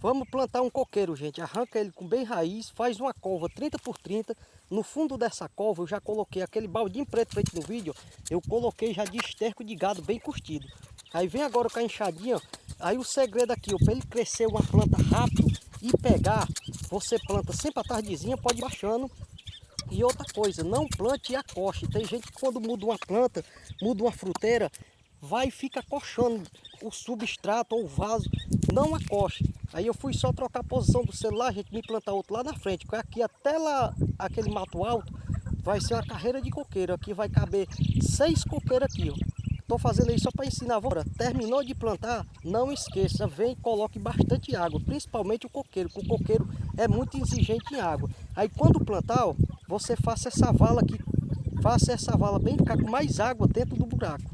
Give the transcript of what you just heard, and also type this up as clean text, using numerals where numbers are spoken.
Vamos plantar um coqueiro, gente. Arranca ele com bem raiz, faz uma cova 30 por 30. No fundo dessa cova eu já coloquei aquele baldinho preto feito no vídeo. Eu coloquei já de esterco de gado bem curtido. Aí vem agora com a enxadinha. Aí o segredo aqui, para ele crescer uma planta rápido e pegar, você planta sempre à tardezinha, pode ir baixando. E outra coisa, não plante e acoche. Tem gente que quando muda uma planta, muda uma fruteira, vai e fica acochando o substrato ou o vaso. Não acoche. Aí eu fui só trocar a posição do celular, a gente me plantar outro lá na frente. Porque aqui até lá, aquele mato alto, vai ser uma carreira de coqueiro. Aqui vai caber 6 coqueiros aqui, ó. Estou fazendo isso só para ensinar. Terminou de plantar, não esqueça, vem e coloque bastante água, principalmente o coqueiro, porque o coqueiro é muito exigente em água. Aí quando plantar, ó, você faça essa vala aqui, faça essa vala bem ficar com mais água dentro do buraco.